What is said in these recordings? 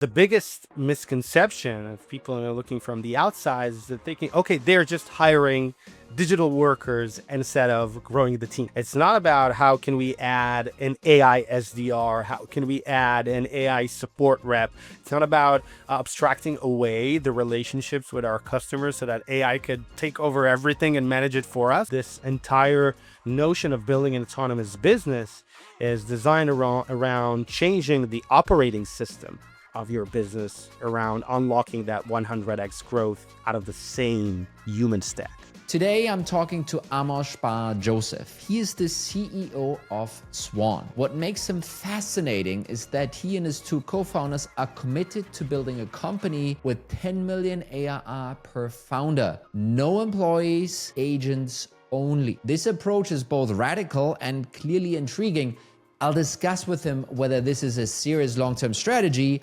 The biggest misconception of people who are looking from the outside is that thinking, okay, they're just hiring digital workers instead of growing the team. It's not about how can we add an AI SDR, how can we add an AI support rep. It's not about abstracting away the relationships with our customers so that AI could take over everything and manage it for us. This entire notion of building an autonomous business is designed around changing the operating system of your business, around unlocking that 100x growth out of the same human stack. Today, I'm talking to Amos Bar-Joseph. He is the CEO of Swan. What makes him fascinating is that he and his two co-founders are committed to building a company with 10 million ARR per founder. No employees, agents only. This approach is both radical and clearly intriguing. I'll discuss with him whether this is a serious long-term strategy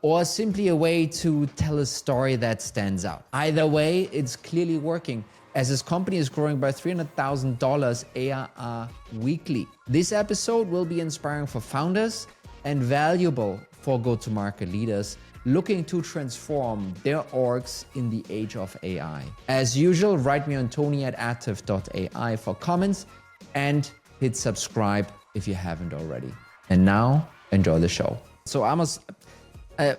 or simply a way to tell a story that stands out. Either way, it's clearly working, as his company is growing by $300,000 ARR weekly. This episode will be inspiring for founders and valuable for go-to-market leaders looking to transform their orgs in the age of AI. As usual, write me on Toni at adtiv.ai for comments and hit subscribe if you haven't already. And now, enjoy the show. So Amos,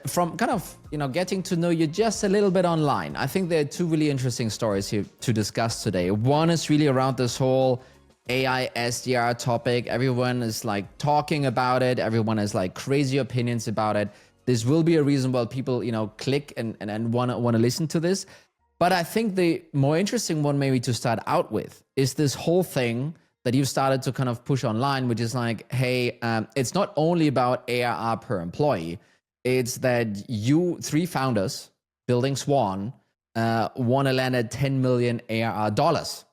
from kind of, getting to know you just a little bit online, I think there are two really interesting stories here to discuss today. One is really around this whole AI SDR topic. Everyone is like talking about it. Everyone has like crazy opinions about it. This will be a reason why people, click and want to listen to this. But I think the more interesting one maybe to start out with is this whole thing that you've started to kind of push online, which is like, hey, it's not only about ARR per employee. It's that you three founders building Swan want to land at 10 million ARR dollars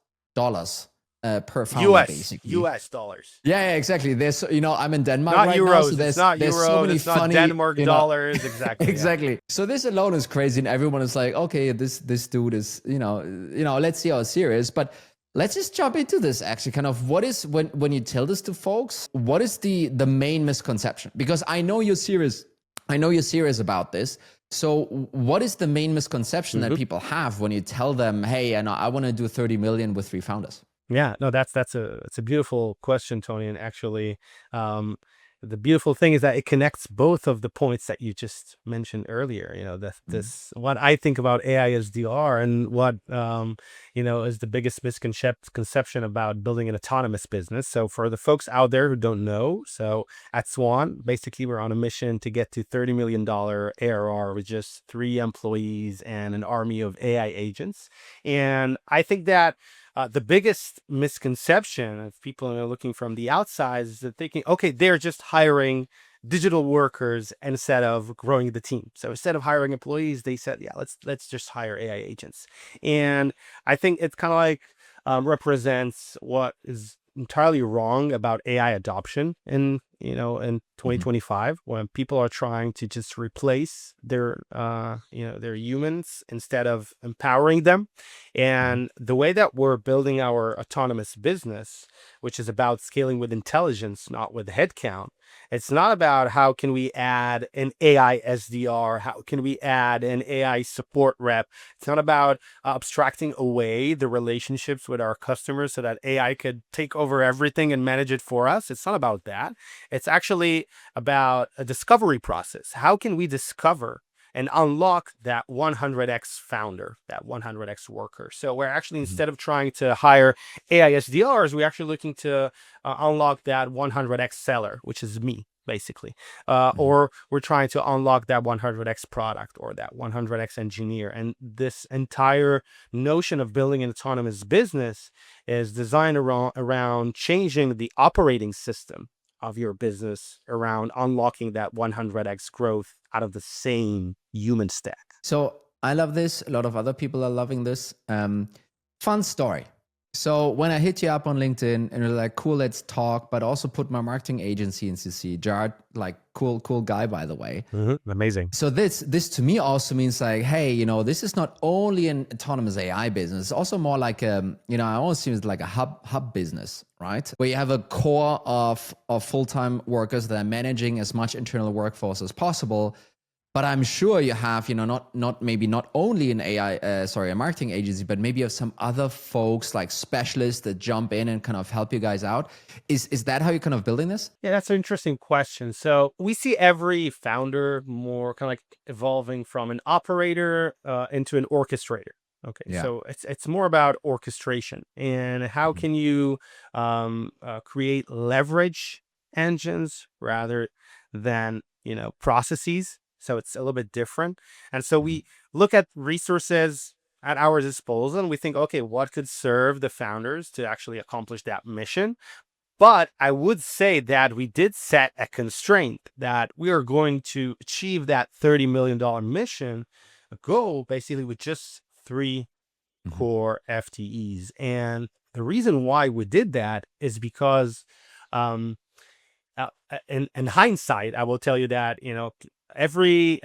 per founder, basically. US dollars. Yeah, exactly. There's, I'm in Denmark not right euros, now, so there's not there's euros, so many it's funny, not Denmark dollars. Exactly. exactly. Yeah. So this alone is crazy, and everyone is like, okay, this dude is, let's see how serious. But let's just jump into this. Actually, kind of, what is when you tell this to folks, what is the main misconception? Because I know you're serious. I know you're serious about this. So what is the main misconception that people have when you tell them, hey, I want to do 30 million with three founders? Yeah, no, that's a beautiful question, Toni. And actually, the beautiful thing is that it connects both of the points that you just mentioned earlier. This what I think about AI SDR and what is the biggest misconception about building an autonomous business. So for the folks out there who don't know, so at Swan, basically we're on a mission to get to $30 million ARR with just 3 employees and an army of AI agents. And I think that the biggest misconception of people who are looking from the outside is that thinking, okay, they're just hiring digital workers instead of growing the team. So instead of hiring employees, they said, yeah, let's just hire AI agents. And I think it's kind of like represents what is entirely wrong about AI adoption in 2025, when people are trying to just replace their humans instead of empowering them. And the way that we're building our autonomous business, which is about scaling with intelligence, not with headcount, it's not about how can we add an AI SDR, how can we add an AI support rep. It's not about abstracting away the relationships with our customers so that AI could take over everything and manage it for us. It's not about that. It's actually about a discovery process. How can we discover and unlock that 100x founder, that 100x worker? So we're actually, instead of trying to hire AI SDRs, we're actually looking to unlock that 100x seller, which is me, basically. Or we're trying to unlock that 100x product or that 100x engineer. And this entire notion of building an autonomous business is designed around changing the operating system of your business, around unlocking that 100x growth out of the same human stack. So I love this. A lot of other people are loving this. Fun story. So when I hit you up on LinkedIn and you're like, cool, let's talk, but also put my marketing agency in CC, Jared, like cool guy, by the way. Amazing. So this to me also means like, hey, this is not only an autonomous AI business, it's also more like I almost seems like a hub business, right? Where you have a core of full-time workers that are managing as much internal workforce as possible. But I'm sure you have, not only an a marketing agency, but maybe you have some other folks like specialists that jump in and kind of help you guys out. Is that how you're kind of building this? Yeah, that's an interesting question. So we see every founder more kind of like evolving from an operator into an orchestrator. Okay, Yeah. so it's more about orchestration and how Mhm. can you create leverage engines rather than processes. So it's a little bit different. And so Mhm. we look at resources at our disposal and we think, okay, what could serve the founders to actually accomplish that mission? But I would say that we did set a constraint that we are going to achieve that $30 million mission goal basically with just three Mhm. core FTEs. And the reason why we did that is because um, in hindsight, I will tell you that, every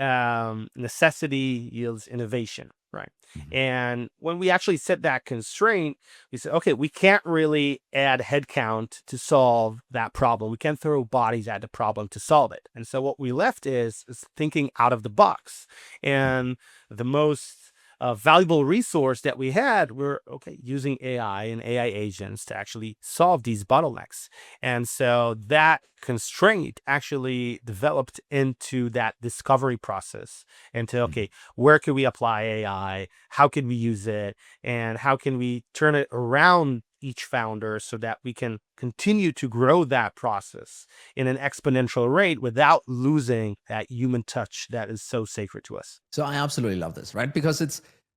necessity yields innovation, right? Mhm. And when we actually set that constraint, we said, okay, we can't really add headcount to solve that problem. We can't throw bodies at the problem to solve it. And so what we left is thinking out of the box. And the most valuable resource that we had were, okay, using AI and AI agents to actually solve these bottlenecks. And so that constraint actually developed into that discovery process into, Mhm. okay, where can we apply AI? How can we use it? And how can we turn it around each founder so that we can continue to grow that process in an exponential rate without losing that human touch that is so sacred to us. So I absolutely love this, right? Because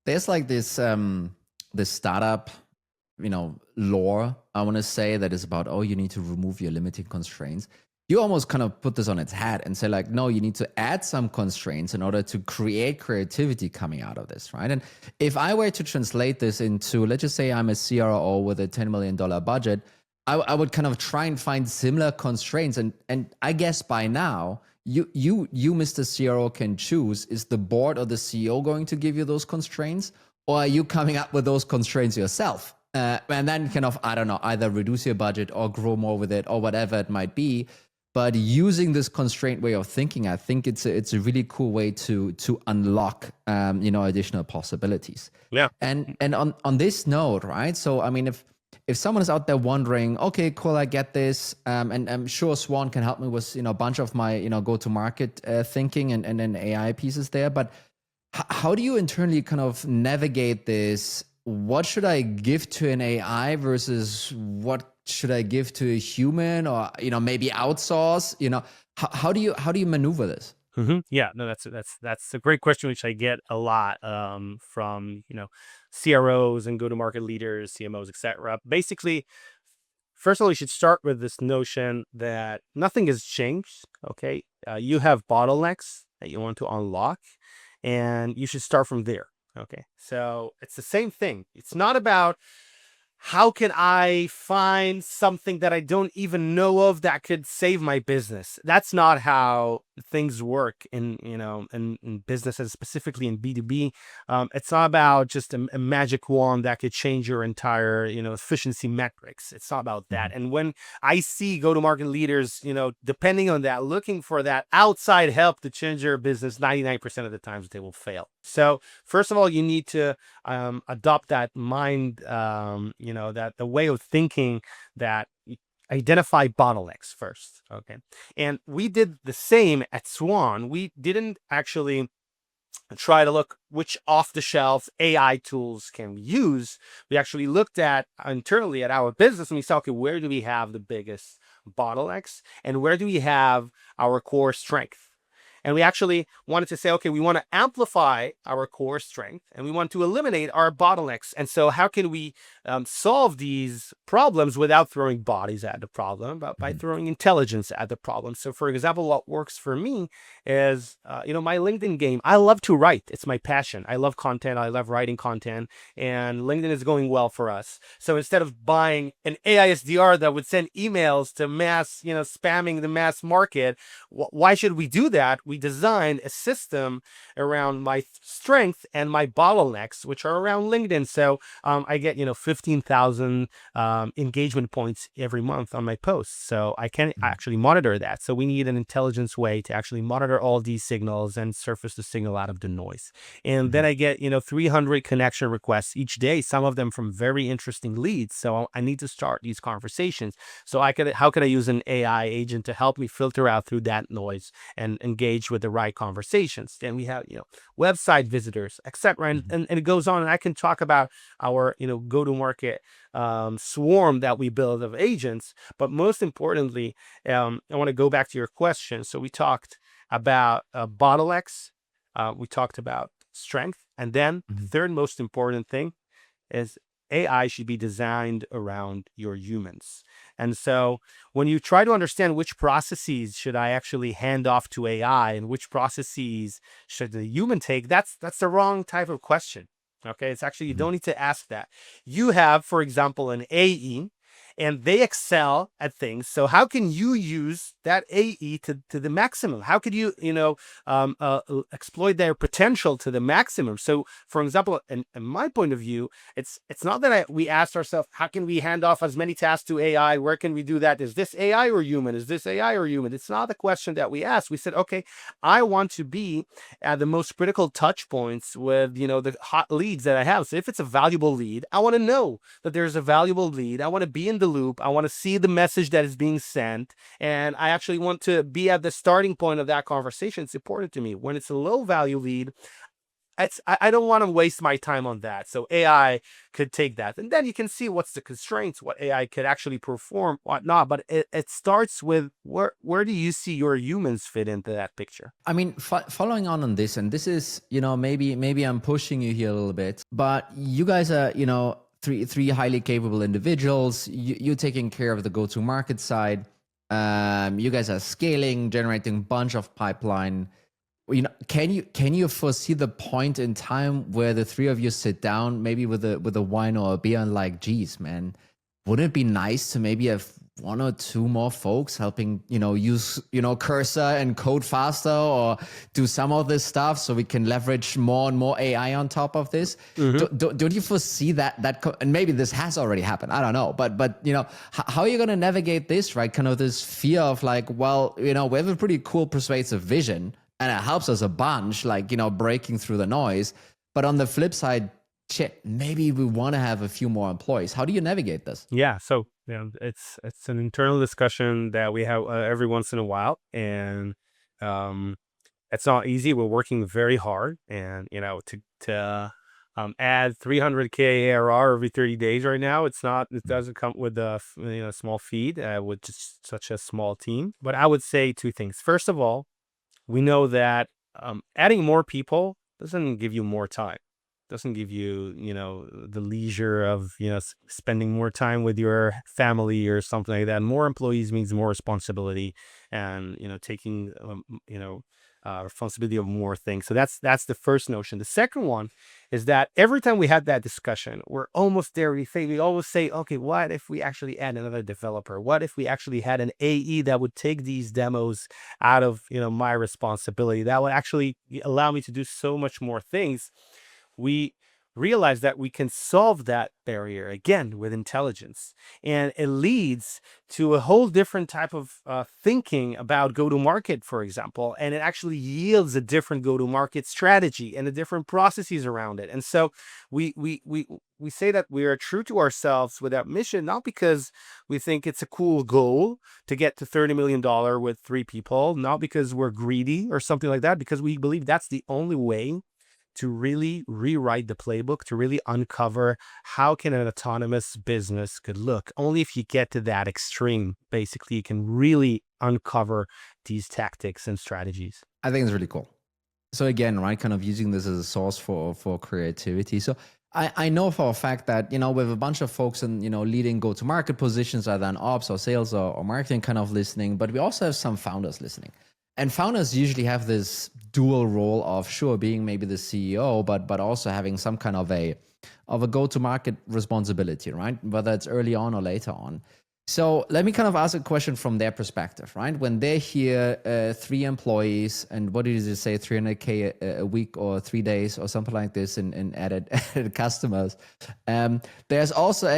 there's like this startup, lore, I want to say, that is about, oh, you need to remove your limiting constraints. You almost kind of put this on its head and say like, no, you need to add some constraints in order to create creativity coming out of this, right? And if I were to translate this into, let's just say I'm a CRO with a $10 million budget, I would kind of try and find similar constraints. And I guess by now, you, Mr. CRO, can choose, is the board or the CEO going to give you those constraints? Or are you coming up with those constraints yourself? And then kind of, I don't know, either reduce your budget or grow more with it or whatever it might be. But using this constraint way of thinking, I think it's a really cool way to unlock additional possibilities. Yeah. And on this note, right? So I mean, if someone is out there wondering, okay, cool, I get this, and I'm sure Swan can help me with a bunch of my go to market thinking and then AI pieces there. But how do you internally kind of navigate this? What should I give to an AI versus what should I give to a human, or maybe outsource? How do you maneuver this? Yeah, no, that's a great question, which I get a lot from CROs and go-to-market leaders, CMOs, etc. Basically, first of all, you should start with this notion that nothing has changed. Okay, you have bottlenecks that you want to unlock, and you should start from there. Okay, so it's the same thing. It's not about how can I find something that I don't even know of that could save my business? That's not how things work in businesses, specifically in B2B. It's not about just a magic wand that could change your entire, efficiency metrics. It's not about that. Mhm. And when I see go-to-market leaders, depending on that, looking for that outside help to change their business, 99% of the times they will fail. So first of all, you need to adopt that mind, that the way of thinking that identify bottlenecks first. Okay. And we did the same at Swan. We didn't actually try to look which off the shelf AI tools can we use. We actually looked at internally at our business and we saw, okay, where do we have the biggest bottlenecks and where do we have our core strength? And we actually wanted to say, okay, we want to amplify our core strength and we want to eliminate our bottlenecks. And so, how can we solve these problems without throwing bodies at the problem, but by Mhm. throwing intelligence at the problem? So, for example, what works for me is, my LinkedIn game. I love to write, it's my passion. I love content, I love writing content, and LinkedIn is going well for us. So, instead of buying an AI SDR that would send emails to mass, spamming the mass market, why should we do that? we designed a system around my strength and my bottlenecks, which are around LinkedIn. So I get 15,000 engagement points every month on my posts. So I can actually monitor that. So we need an intelligence way to actually monitor all these signals and surface the signal out of the noise. And then I get 300 connection requests each day, some of them from very interesting leads. So I need to start these conversations. So how could I use an AI agent to help me filter out through that noise and engage with the right conversations? Then we have website visitors, etc. And it goes on. And I can talk about our go-to-market swarm that we build of agents. But most importantly, I want to go back to your question. So we talked about bottlenecks. We talked about strength. And then the third most important thing is AI should be designed around your humans. And so when you try to understand which processes should I actually hand off to AI and which processes should the human take, that's the wrong type of question. Okay, it's actually, you don't need to ask that. You have, for example, an AE, and they excel at things. So how can you use that AE to the maximum? How could you, exploit their potential to the maximum? So, for example, in my point of view, it's not that we asked ourselves, how can we hand off as many tasks to AI? Where can we do that? Is this AI or human? Is this AI or human? It's not the question that we asked. We said, okay, I want to be at the most critical touch points with, the hot leads that I have. So if it's a valuable lead, I want to know that there's a valuable lead. I want to be in the loop. I want to see the message that is being sent. And I actually want to be at the starting point of that conversation. It's important to me. When it's a low value lead, I don't want to waste my time on that. So AI could take that. And then you can see what's the constraints, what AI could actually perform, what not. But it starts with where do you see your humans fit into that picture? I mean, following on this, and this is, maybe I'm pushing you here a little bit, but you guys are, three highly capable individuals. You're taking care of the go-to-market side. You guys are scaling, generating a bunch of pipeline. Can you foresee the point in time where the three of you sit down, maybe with a wine or a beer, and like, geez, man, wouldn't it be nice to maybe have one or two more folks helping, use, cursor and code faster, or do some of this stuff so we can leverage more and more AI on top of this? Don't you foresee that and maybe this has already happened, I don't know, but how are you going to navigate this, right? Kind of this fear of like, well, we have a pretty cool persuasive vision and it helps us a bunch, like, breaking through the noise. But on the flip side, shit, maybe we want to have a few more employees. How do you navigate this? Yeah, so it's an internal discussion that we have every once in a while, and it's not easy. We're working very hard, and to add 300K ARR every 30 days right now. It doesn't come with a small feed with just such a small team. But I would say two things. First of all, we know that adding more people doesn't give you more time. Doesn't give you, the leisure of, spending more time with your family or something like that. More employees means more responsibility and, taking, responsibility of more things. So that's the first notion. The second one is that every time we had that discussion, we're almost there. We always say, okay, what if we actually add another developer? What if we actually had an AE that would take these demos out of, my responsibility? That would actually allow me to do so much more things. We realize that we can solve that barrier again with intelligence, and it leads to a whole different type of thinking about go-to-market, for example, and it actually yields a different go-to-market strategy and a different processes around it. And so we say that we are true to ourselves with that mission, not because we think it's a cool goal to get to $30 million with 3 people, not because we're greedy or something like that, because we believe that's the only way to really rewrite the playbook, to really uncover how can an autonomous business could look. Only if you get to that extreme, basically, you can really uncover these tactics and strategies. I think it's really cool. So again, right, kind of using this as a source for creativity. So I know for a fact that, we have a bunch of folks in, leading go-to-market positions, either in ops or sales or marketing kind of listening, but we also have some founders listening. And founders usually have this dual role of, sure, being maybe the CEO, but also having some kind of a go-to-market responsibility, right? Whether it's early on or later on. So let me kind of ask a question from their perspective, right? When they hear 3 employees and what did you say, 300K a week or 3 days or something like this in added customers, there's also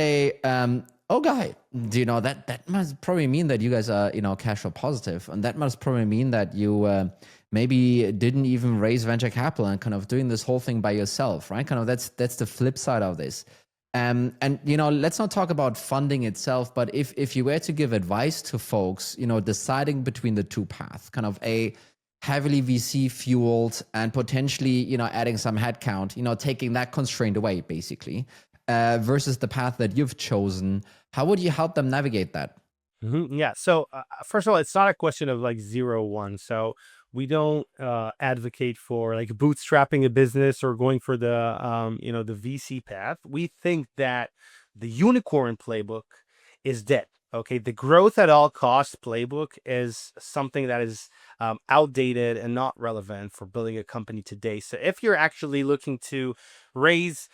oh guy, do you know that must probably mean that you guys are cash flow positive, and that must probably mean that you maybe didn't even raise venture capital and kind of doing this whole thing by yourself, right? Kind of that's the flip side of this. And let's not talk about funding itself, but if you were to give advice to folks, deciding between the two paths, kind of a heavily VC fueled and potentially, adding some headcount, taking that constraint away, basically, versus the path that you've chosen, how would you help them navigate that? Yeah. So first of all, it's not a question of like 0, 1. So we don't advocate for like bootstrapping a business or going for the VC path. We think that the unicorn playbook is dead. Okay, the growth at all costs playbook is something that is outdated and not relevant for building a company today. So if you're actually looking to raise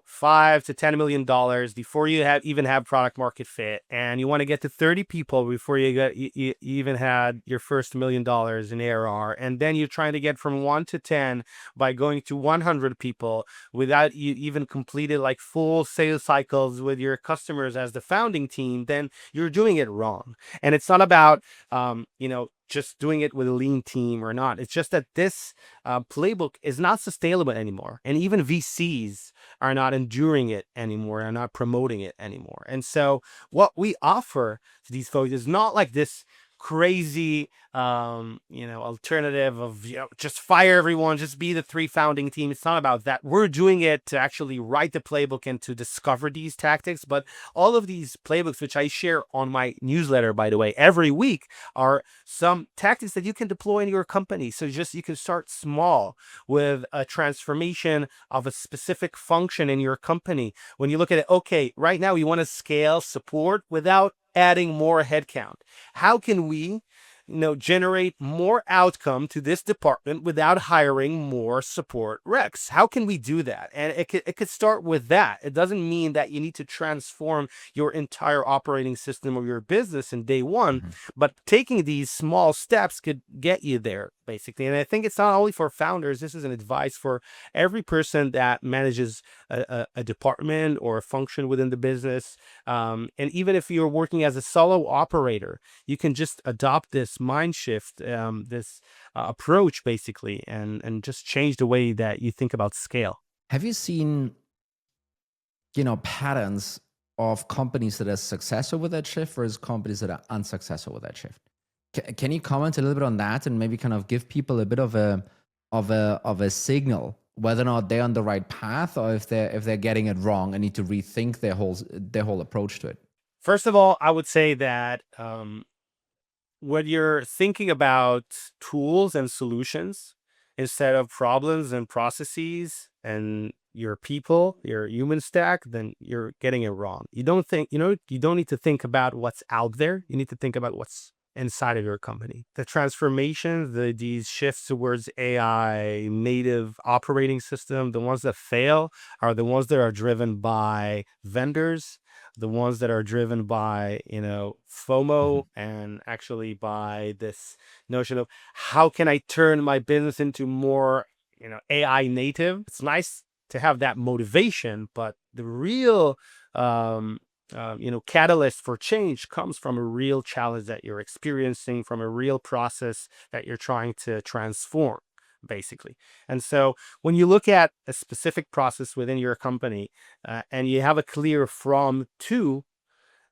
5 to 10 million dollars before you even have product market fit, and you want to get to 30 people before you even had your first $1 million in ARR, and then you're trying to get from 1 to 10 by going to 100 people without you even completed like full sales cycles with your customers as the founding team, then you're doing it wrong. And it's not about just doing it with a lean team or not. It's just that this playbook is not sustainable anymore, and even VCs are not enduring it anymore, are not promoting it anymore. And so what we offer to these folks is not like this crazy alternative of just fire everyone, just be the 3 founding team. It's not about that. We're doing it to actually write the playbook and to discover these tactics. But all of these playbooks, which I share on my newsletter, by the way, every week, are some tactics that you can deploy in your company. So you can start small with a transformation of a specific function in your company. When you look at it, okay, right now we want to scale support without adding more headcount. How can we generate more outcome to this department without hiring more support recs? How can we do that? And it could start with that. It doesn't mean that you need to transform your entire operating system of your business in day one, but taking these small steps could get you there, basically. And I think it's not only for founders. This is an advice for every person that manages a department or a function within the business. And even if you're working as a solo operator, you can just adopt this mind shift, this approach, basically, and just change the way that you think about scale. Have you seen, patterns of companies that are successful with that shift versus companies that are unsuccessful with that shift? Can you comment a little bit on that and maybe kind of give people a bit of a signal whether or not they're on the right path, or if they're getting it wrong and need to rethink their whole approach to it? First of all, I would say that when you're thinking about tools and solutions instead of problems and processes and your people, your human stack, then you're getting it wrong. You don't need to think about what's out there. You need to think about what's inside of your company. The transformations, these shifts towards AI native operating system, the ones that fail are the ones that are driven by vendors, the ones that are driven by FOMO, and actually by this notion of how can I turn my business into more AI native. It's nice to have that motivation, but the real catalyst for change comes from a real challenge that you're experiencing, from a real process that you're trying to transform, basically. And so when you look at a specific process within your company, and you have a clear from to,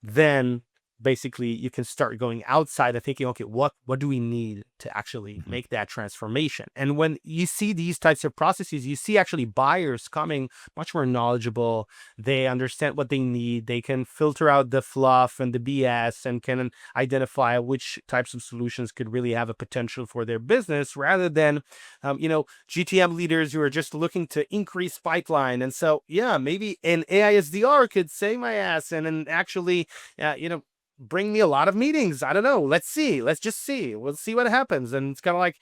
then basically you can start going outside and thinking, okay, what do we need to actually make that transformation? And when you see these types of processes, you see actually buyers coming much more knowledgeable. They understand what they need. They can filter out the fluff and the BS and can identify which types of solutions could really have a potential for their business, rather than GTM leaders who are just looking to increase pipeline. And so maybe an AI SDR could save my ass and actually bring me a lot of meetings. I don't know. Let's see. Let's just see. We'll see what happens. And it's kind of like,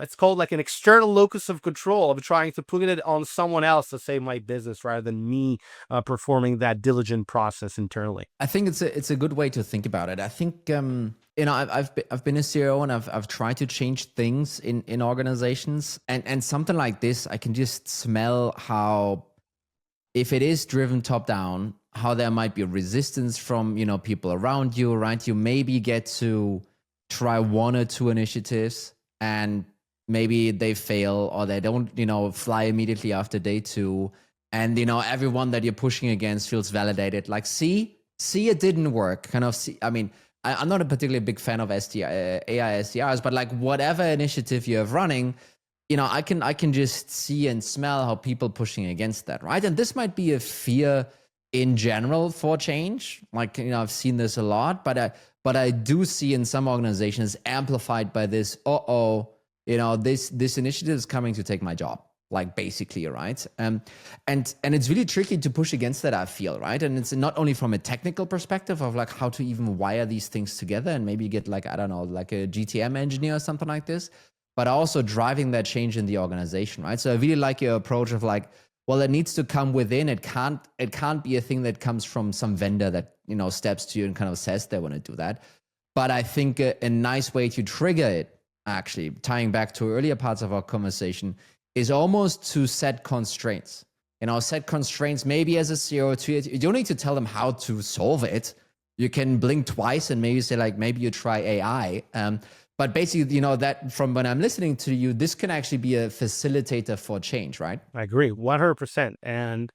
it's called like an external locus of control of trying to put it on someone else to save my business rather than me performing that diligent process internally. I think it's a good way to think about it. I think I've been a CEO, and I've tried to change things in organizations, and something like this, I can just smell how, if it is driven top down, how there might be resistance from people around you, right? You maybe get to try one or two initiatives, and maybe they fail, or they don't fly immediately after day two, and everyone that you're pushing against feels validated, like see it didn't work, kind of. See, I mean, I'm not a particularly big fan of AI SDRs, but like whatever initiative you have running, I can just see and smell how people pushing against that, right? And this might be a fear in general for change. Like, I've seen this a lot, but I do see in some organizations amplified by this, this initiative is coming to take my job, like basically, right? And it's really tricky to push against that, I feel, right? And it's not only from a technical perspective of like how to even wire these things together and maybe get like, I don't know, like a GTM engineer or something like this, but also driving that change in the organization, right? So I really like your approach of like, well, it needs to come within. It can't be a thing that comes from some vendor that steps to you and kind of says they want to do that. But I think a nice way to trigger it, actually tying back to earlier parts of our conversation, is almost to set constraints. Set constraints maybe as a CEO to it. You don't need to tell them how to solve it. You can blink twice and maybe say like, maybe you try AI. But basically, that from when I'm listening to you, this can actually be a facilitator for change, right? I agree 100%. And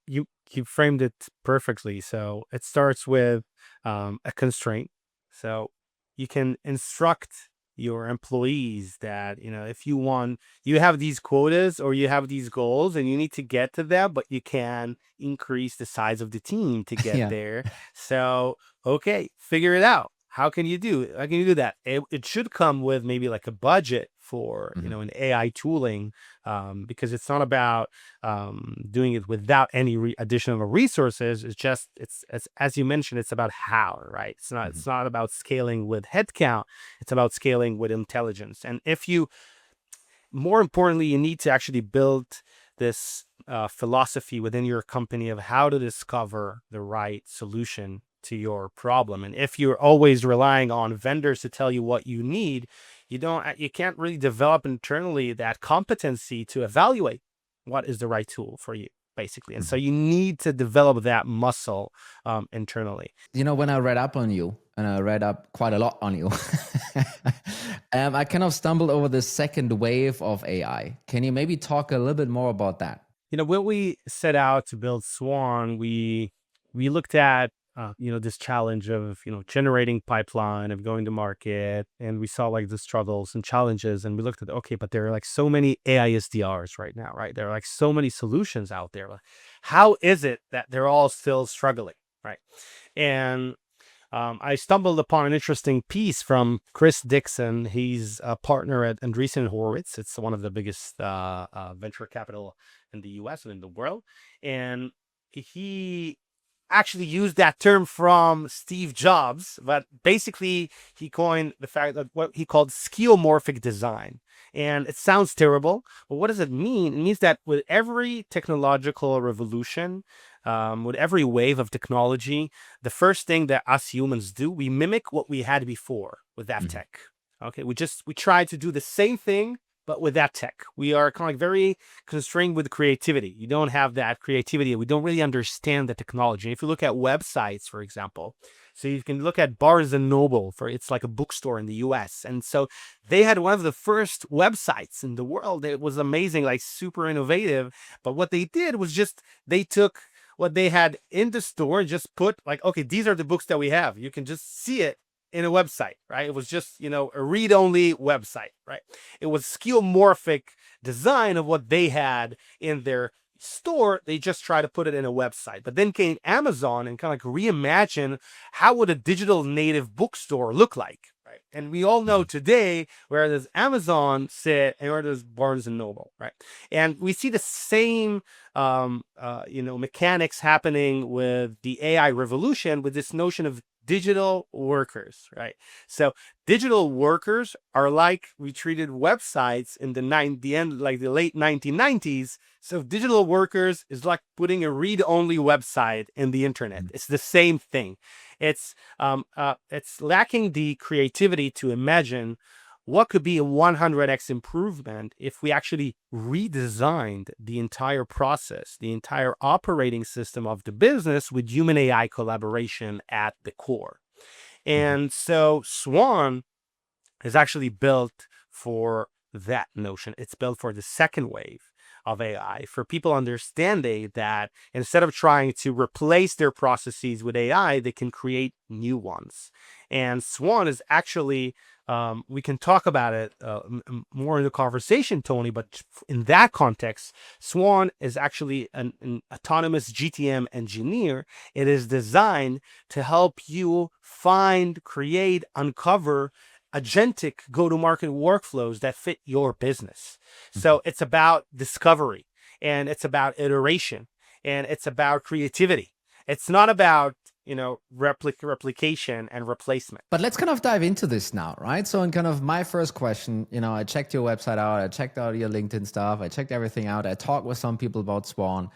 you framed it perfectly. So it starts with a constraint. So you can instruct your employees that, if you have these quotas or you have these goals and you need to get to them, but you can increase the size of the team to get Yeah. there. So, okay, figure it out. How can you do that? It should come with maybe like a budget for, an AI tooling, because it's not about doing it without any additional resources. It's just, it's as you mentioned, it's about how, right? It's not about scaling with headcount. It's about scaling with intelligence. And more importantly, you need to actually build this philosophy within your company of how to discover the right solution to your problem. And if you're always relying on vendors to tell you what you need, you can't really develop internally that competency to evaluate what is the right tool for you, basically. And so you need to develop that muscle internally. When I read up on you, and I read up quite a lot on you, I kind of stumbled over the second wave of AI. Can you maybe talk a little bit more about that? When we set out to build Swan, we looked at this challenge of generating pipeline, of going to market, and we saw like the struggles and challenges, and we looked at, okay, but there are like so many AI SDRs right now, right? There are like so many solutions out there. How is it that they're all still struggling, right? And I stumbled upon an interesting piece from Chris Dixon. He's a partner at Andreessen Horowitz. It's one of the biggest venture capital in the US and in the world. And he actually used that term from Steve Jobs, but basically he coined the fact that what he called skeuomorphic design. And it sounds terrible, but what does it mean? It means that with every technological revolution, with every wave of technology, the first thing that us humans do, we mimic what we had before with that tech. Okay, we try to do the same thing, but with that tech. We are kind of like very constrained with creativity. You don't have that creativity. We don't really understand the technology. If you look at websites, for example, so you can look at Barnes and Noble, it's like a bookstore in the US. And so they had one of the first websites in the world. It was amazing, like super innovative. But what they did was just, they took what they had in the store and just put like, okay, these are the books that we have. You can just see it in a website, right? It was just, a read-only website, right? It was skeuomorphic design of what they had in their store. They just try to put it in a website. But then came Amazon and kind of like reimagine how would a digital native bookstore look like, right? And we all know today where does Amazon sit and where does Barnes and Noble, right? And we see the same mechanics happening with the AI revolution, with this notion of digital workers, right? So digital workers are like we treated websites in the late 1990s. So digital workers is like putting a read-only website in the internet. It's the same thing. It's lacking the creativity to imagine what could be a 100x improvement if we actually redesigned the entire process, the entire operating system of the business with human AI collaboration at the core. And so Swan is actually built for that notion. It's built for the second wave of AI, for people understanding that instead of trying to replace their processes with AI, they can create new ones. And Swan is actually, we can talk about it more in the conversation, Tony, but in that context, Swan is actually an autonomous GTM engineer. It is designed to help you find, create, uncover agentic go-to-market workflows that fit your business. So it's about discovery, and it's about iteration, and it's about creativity. It's not about, replication and replacement. But let's kind of dive into this now, right? So in kind of my first question, I checked your website out, I checked out your LinkedIn stuff, I checked everything out, I talked with some people about Swan.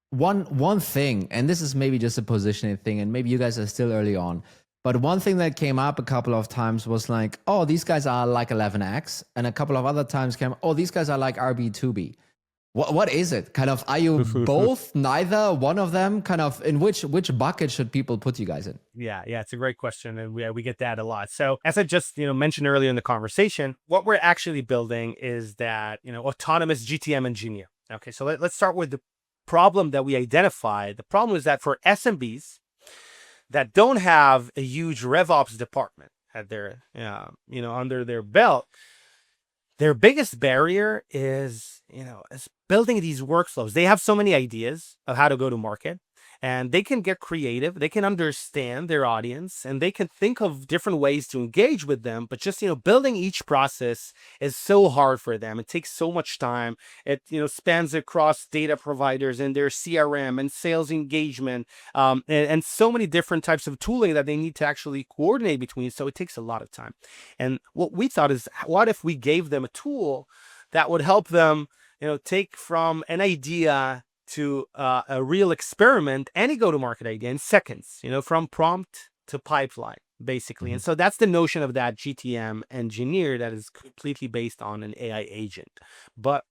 One thing, and this is maybe just a positioning thing, and maybe you guys are still early on, but one thing that came up a couple of times was like, oh, these guys are like 11x, and a couple of other times came, oh, these guys are like RB2B. What is it? Kind of, are you both, neither, one of them? Kind of, in which bucket should people put you guys in? Yeah, it's a great question, and we get that a lot. So as I just mentioned earlier in the conversation, what we're actually building is that autonomous GTM engineer. Okay, so let's start with the problem that we identified. The problem is that for SMBs that don't have a huge RevOps department at their under their belt, their biggest barrier is building these workflows. They have so many ideas of how to go to market, and they can get creative. They can understand their audience, and they can think of different ways to engage with them. But just building each process is so hard for them. It takes so much time. It spans across data providers and their CRM and sales engagement, and so many different types of tooling that they need to actually coordinate between. So it takes a lot of time. And what we thought is, what if we gave them a tool that would help them take from an idea to a real experiment, any go-to-market idea in seconds, from prompt to pipeline, basically. And so that's the notion of that GTM engineer that is completely based on an AI agent. But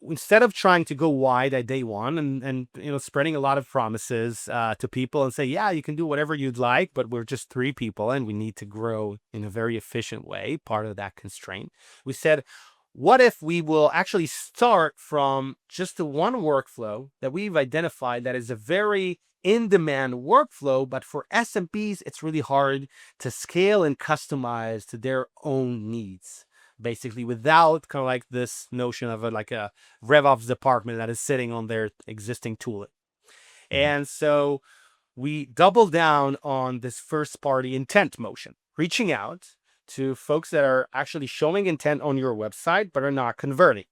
instead of trying to go wide at day one and spreading a lot of promises to people and say, yeah, you can do whatever you'd like, but we're just 3 people and we need to grow in a very efficient way, part of that constraint, we said, what if we will actually start from just the one workflow that we've identified that is a very in-demand workflow, but for SMBs, it's really hard to scale and customize to their own needs, basically, without kind of like this notion of a RevOps department that is sitting on their existing tooling. And so we double down on this first-party intent motion, reaching out to folks that are actually showing intent on your website but are not converting.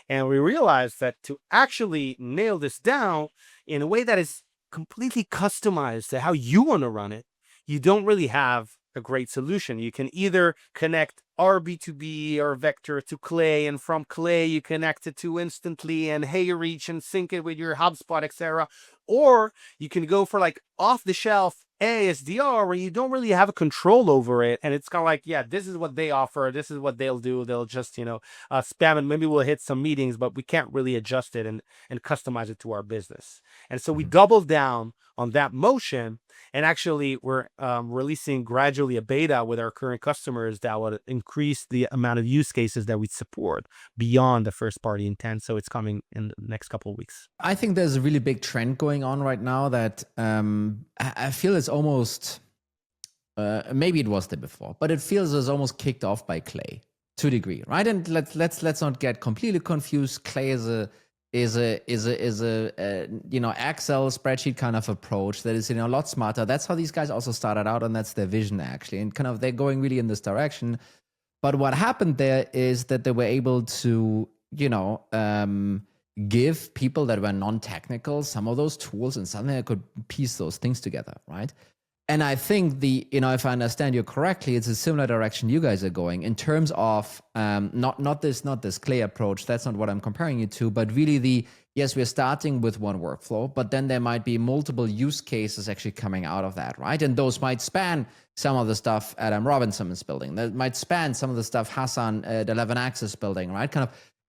And we realized that to actually nail this down in a way that is completely customized to how you want to run it, you don't really have a great solution. You can either connect RB2B or Vector to Clay, and from Clay you connect it to Instantly and HeyReach and sync it with your HubSpot, etc. Or you can go for like off-the-shelf ASDR where you don't really have a control over it, and it's kind of like, yeah, this is what they offer, this is what they'll do. They'll just spam, and maybe we'll hit some meetings, but we can't really adjust it and customize it to our business. And so we doubled down on that motion, and actually we're releasing gradually a beta with our current customers that would increase the amount of use cases that we support beyond the first party intent. So it's coming in the next couple of weeks. I think there's a really big trend going on right now that I feel it's almost, maybe it was there before, but it feels it's almost kicked off by Clay to a degree, right? And let's not get completely confused. Clay is a Excel spreadsheet kind of approach that is a lot smarter. That's how these guys also started out, and that's their vision actually, and kind of they're going really in this direction. But what happened there is that they were able to give people that were non-technical some of those tools, and suddenly I could piece those things together, right? And I think if I understand you correctly, it's a similar direction you guys are going in terms of not this clay approach. That's not what I'm comparing you to, but really yes, we're starting with one workflow, but then there might be multiple use cases actually coming out of that, right? And those might span some of the stuff Adam Robinson is building. That might span some of the stuff Hassan at 11 Axis building, right?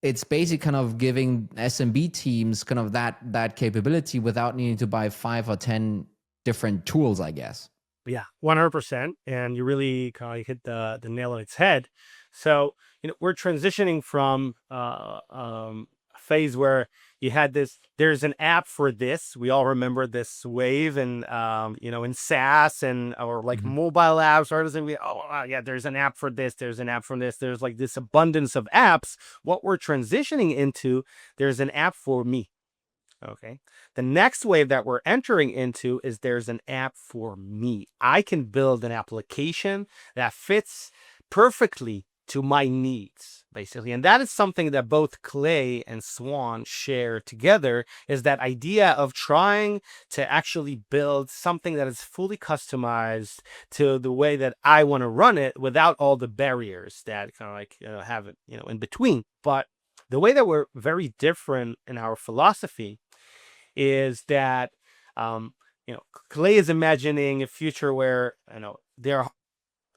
It's basically kind of giving SMB teams kind of that capability without needing to buy 5 or 10 different tools, I guess. Yeah, 100%. And you really kind of hit the nail on its head. So, we're transitioning from a phase where you had there's an app for this. We all remember this wave and, in SaaS or like mobile apps, or doesn't we, yeah, there's an app for this. There's an app for this. There's like this abundance of apps. What we're transitioning into, there's an app for me. Okay. The next wave that we're entering into is there's an app for me. I can build an application that fits perfectly to my needs, basically. And that is something that both Clay and Swan share together, is that idea of trying to actually build something that is fully customized to the way that I want to run it without all the barriers that kind of like have it, in between. But the way that we're very different in our philosophy is that, Clay is imagining a future where,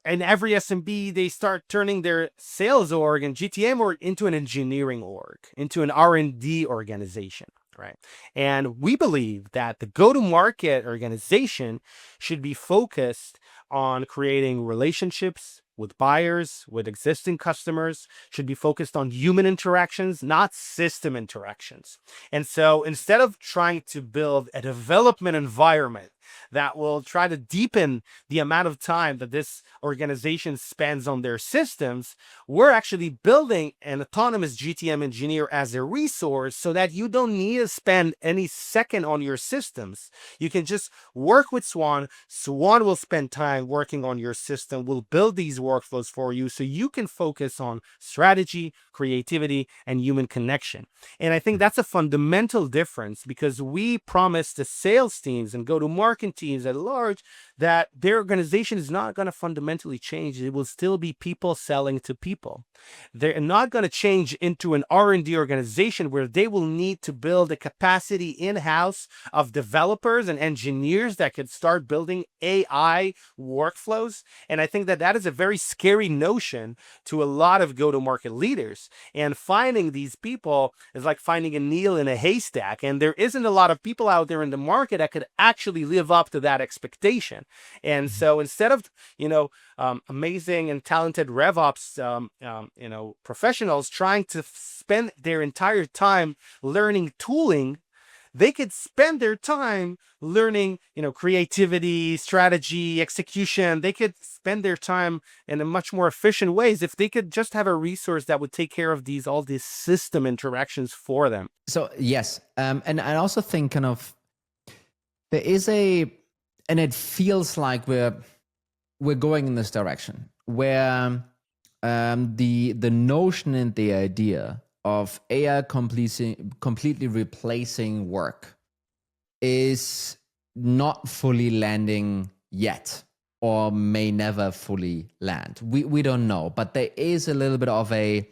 in every SMB, they start turning their sales org and GTM org into an engineering org, into an R&D organization, right? And we believe that the go-to-market organization should be focused on creating relationships with buyers, with existing customers, should be focused on human interactions, not system interactions. And so instead of trying to build a development environment that will try to deepen the amount of time that this organization spends on their systems, we're actually building an autonomous GTM engineer as a resource so that you don't need to spend any second on your systems. You can just work with Swan. Swan will spend time working on your system. We'll build these workflows for you so you can focus on strategy, creativity, and human connection. And I think that's a fundamental difference, because we promise the sales teams and go-to-market teams at large that their organization is not going to fundamentally change. It will still be people selling to people. They're not going to change into an R&D organization where they will need to build a capacity in-house of developers and engineers that could start building AI workflows. And I think that that is a very scary notion to a lot of go-to-market leaders. And finding these people is like finding a needle in a haystack. And there isn't a lot of people out there in the market that could actually live up to that expectation. And so instead of, amazing and talented RevOps, professionals trying to spend their entire time learning tooling, they could spend their time learning, creativity, strategy, execution. They could spend their time in a much more efficient ways if they could just have a resource that would take care of all these system interactions for them. So yes, and I also think kind of there is and it feels like we're going in this direction where the notion and the idea of AI completely replacing work is not fully landing yet, or may never fully land. We don't know, but there is a little bit of the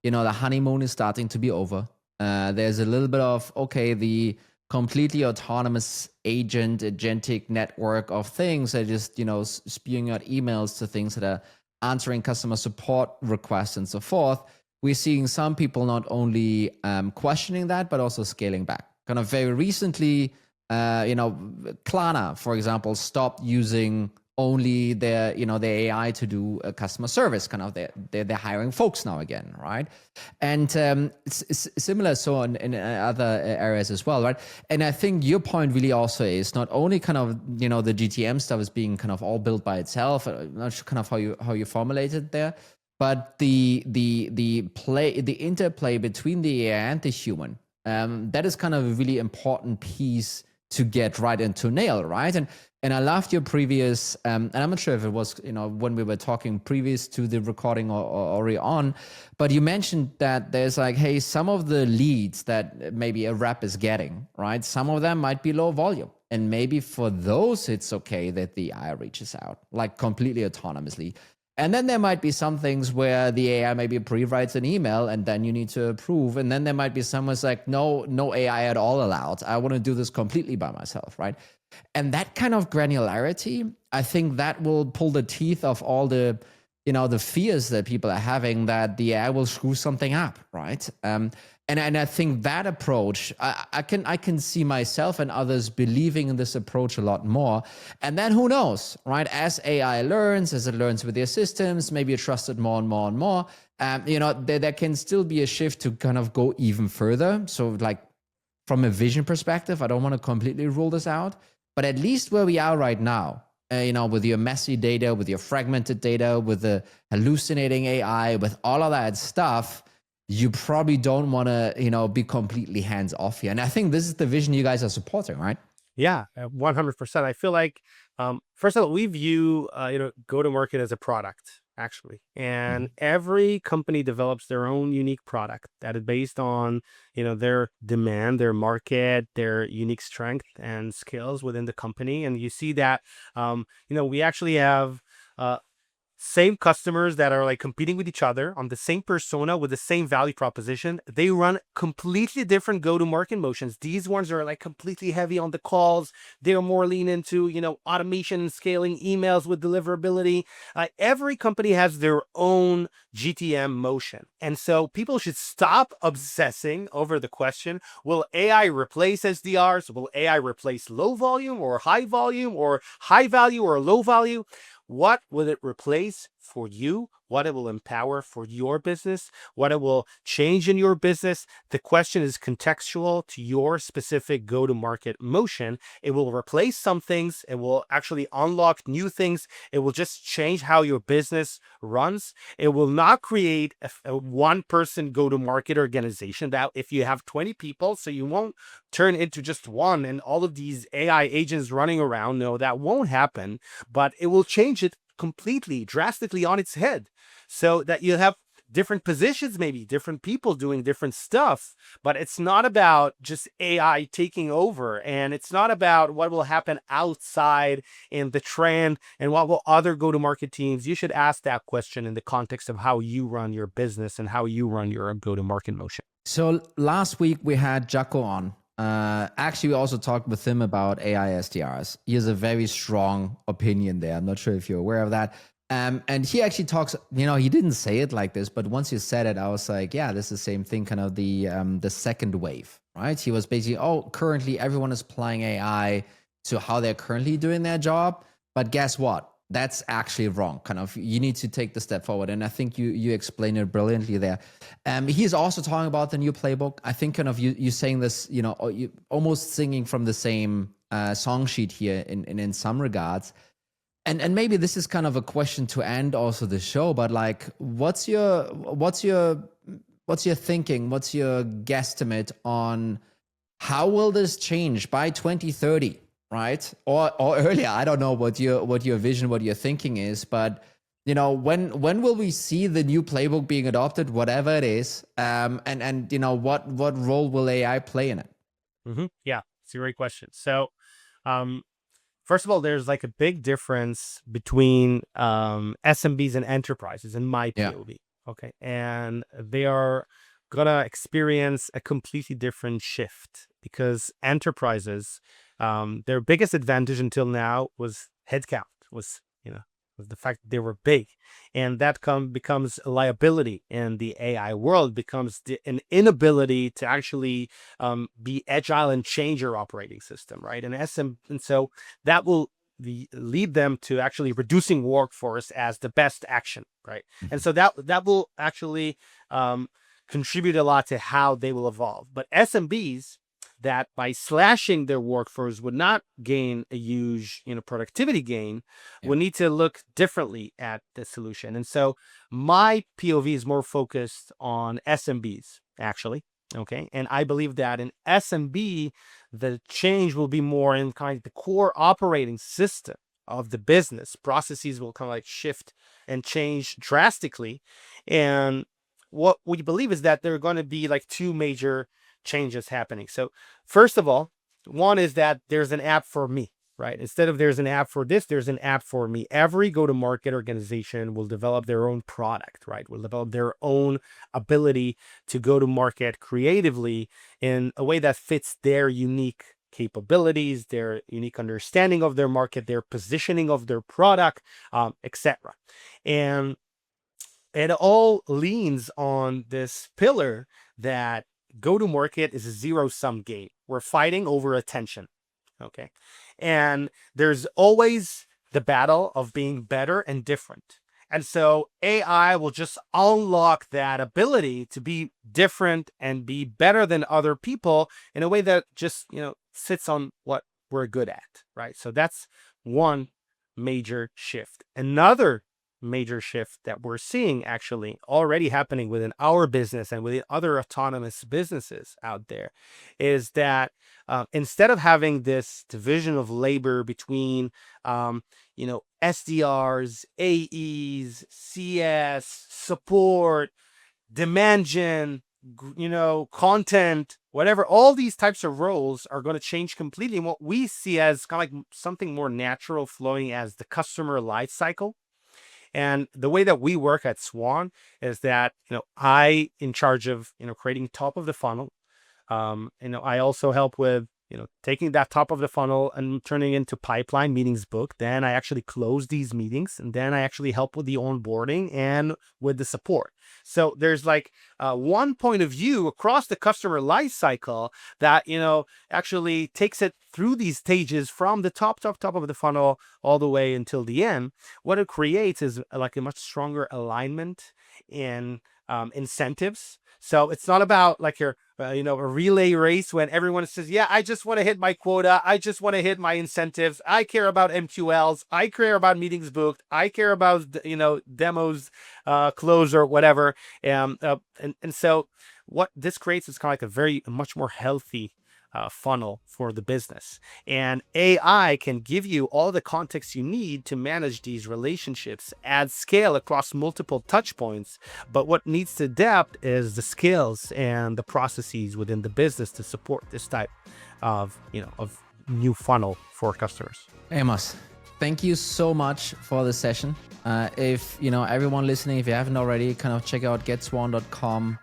honeymoon is starting to be over. There's a little bit of, the completely autonomous agentic network of things that just, spewing out emails to things that are answering customer support requests and so forth. We're seeing some people not only questioning that, but also scaling back. Kind of very recently, Klarna, for example, stopped using only their AI to do customer service. Kind of they're hiring folks now again, right? And it's similar so in other areas as well, right? And I think your point really also is not only kind of the GTM stuff is being kind of all built by itself. I'm not sure kind of how you formulated there, but the interplay between the AI and the human, that is kind of a really important piece to get right into nail, right? And I loved your previous, and I'm not sure if it was, when we were talking previous to the recording or already on, but you mentioned that there's like, hey, some of the leads that maybe a rep is getting, right? Some of them might be low volume. And maybe for those, it's okay that the AI reaches out, like completely autonomously. And then there might be some things where the AI maybe pre-writes an email and then you need to approve. And then there might be someone's like, no AI at all allowed. I want to do this completely by myself, right? And that kind of granularity, I think that will pull the teeth of all the, the fears that people are having that the AI will screw something up, right? And I think that approach, I can see myself and others believing in this approach a lot more. And then who knows, right? As AI learns, as it learns with their systems, maybe you trust it more and more and more. There can still be a shift to kind of go even further. So like from a vision perspective, I don't want to completely rule this out, but at least where we are right now, with your messy data, with your fragmented data, with the hallucinating AI, with all of that stuff, you probably don't want to, be completely hands off here. And I think this is the vision you guys are supporting, right? Yeah, 100%. I feel like, first of all, we view, go to market as a product, actually. And Mhm. every company develops their own unique product that is based on, their demand, their market, their unique strength and skills within the company. And you see that, we actually have, same customers that are like competing with each other on the same persona with the same value proposition. They run completely different go-to-market motions. These ones are like completely heavy on the calls. They're more lean into, automation and scaling emails with deliverability. Every company has their own GTM motion. And so people should stop obsessing over the question, will AI replace SDRs? Will AI replace low volume or high volume or high value or low value? What will it replace for you? What it will empower for your business? What it will change in your business? The question is contextual to your specific go-to-market motion. It will replace some things. It will actually unlock new things. It will just change how your business runs. It will not create a one-person go-to-market organization that if you have 20 people, so you won't turn into just one and all of these AI agents running around. No, that won't happen, but it will change it completely, drastically on its head so that you have different positions, maybe different people doing different stuff. But it's not about just AI taking over, and it's not about what will happen outside in the trend and what will other go-to-market teams. You should ask that question in the context of how you run your business and how you run your go-to-market motion. So last week we had Jaco on. Actually, we also talked with him about AI SDRs. He has a very strong opinion there. I'm not sure if you're aware of that. And he actually talks, he didn't say it like this, but once he said it, I was like, yeah, this is the same thing, kind of the second wave, right? He was basically, currently everyone is applying AI to how they're currently doing their job. But guess what? That's actually wrong. Kind of, you need to take the step forward. And I think you explained it brilliantly there. He's also talking about the new playbook. I think kind of you saying this, you almost singing from the same song sheet here in some regards. And maybe this is kind of a question to end also the show, but like, what's your thinking? What's your guesstimate on how will this change by 2030, right? Or earlier? I don't know what your vision, what your thinking is, but when will we see the new playbook being adopted, whatever it is, and what role will AI play in it? Yeah, it's a great question. So, um, first of all, there's like a big difference between SMBs and enterprises in my Yeah. POV. Okay. And they are gonna experience a completely different shift because enterprises, their biggest advantage until now was headcount, was the fact that they were big. And that becomes a liability in the AI world, becomes an inability to actually be agile and change your operating system, right? And so that will lead them to actually reducing workforce as the best action, right? And Mhm. so that will actually contribute a lot to how they will evolve. But SMBs that by slashing their workforce would not gain a huge productivity gain Yeah. would need to look differently at the solution. And so my POV is more focused on SMBs, actually. Okay. And I believe that in SMB, the change will be more in kind of the core operating system of the business. Processes will kind of like shift and change drastically. And what we believe is that there are going to be like two major changes happening. So first of all, One is that there's an app for me, right? Instead of there's an app for this, there's an app for me. Every go-to-market organization will develop their own product, right? Will develop their own ability to go to market creatively in a way that fits their unique capabilities, their unique understanding of their market, their positioning of their product, etc. And it all leans on this pillar that go-to-market is a zero-sum game. We're fighting over attention. Okay. And there's always the battle of being better and different. And so AI will just unlock that ability to be different and be better than other people in a way that just, sits on what we're good at, right? So that's one major shift. Another major shift that we're seeing actually already happening within our business and within other autonomous businesses out there is that instead of having this division of labor between SDRs, AEs, CS, support, demand gen, content, whatever, all these types of roles are going to change completely. And what we see as kind of like something more natural flowing as the customer life cycle. And the way that we work at Swan is that, I in charge of, creating top of the funnel. I also help with, taking that top of the funnel and turning it into pipeline meetings booked. Then I actually close these meetings, and then I actually help with the onboarding and with the support. So there's like one point of view across the customer life cycle that, actually takes it through these stages from the top of the funnel all the way until the end. What it creates is like a much stronger alignment in incentives. So it's not about like your, a relay race when everyone says, yeah, I just want to hit my quota. I just want to hit my incentives. I care about MQLs. I care about meetings booked. I care about, demos closed or whatever. And so what this creates is kind of like a much more healthy funnel for the business. And AI can give you all the context you need to manage these relationships at scale across multiple touch points. But what needs to adapt is the skills and the processes within the business to support this type of, of new funnel for customers. Amos, thank you so much for the session. If everyone listening, if you haven't already, kind of check out getswan.com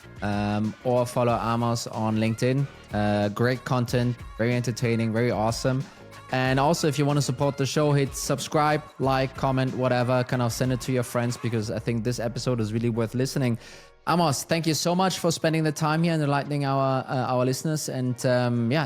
or follow Amos on LinkedIn. Great content, very entertaining, very awesome. And also, if you want to support the show, hit subscribe, like, comment, whatever. Kind of send it to your friends, because I think this episode is really worth listening. Amos, thank you so much for spending the time here and enlightening our listeners. And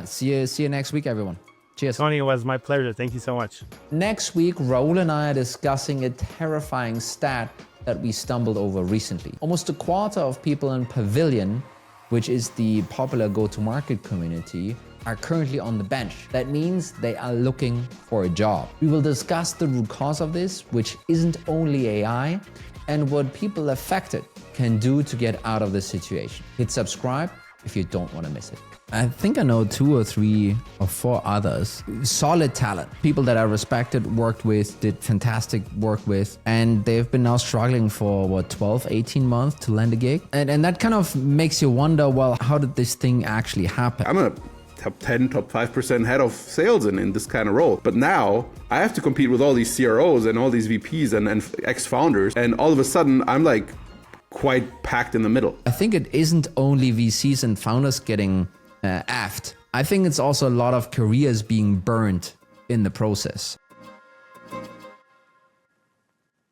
see you next week, everyone. Cheers. Toni, it was my pleasure. Thank you so much. Next week, Raul and I are discussing a terrifying stat that we stumbled over recently. Almost a quarter of people in Pavilion, which is the popular go-to-market community, are currently on the bench. That means they are looking for a job. We will discuss the root cause of this, which isn't only AI, and what people affected can do to get out of this situation. Hit subscribe if you don't want to miss it. I think I know 2 or 3 or 4 others. Solid talent. People that I respected, worked with, did fantastic work with, and they've been now struggling for 12, 18 months to land a gig. And that kind of makes you wonder, well, how did this thing actually happen? I'm a top 10, top 5% head of sales in this kind of role. But now I have to compete with all these CROs and all these VPs and ex-founders. And all of a sudden I'm like quite packed in the middle. I think it isn't only VCs and founders getting effed. I think it's also a lot of careers being burned in the process.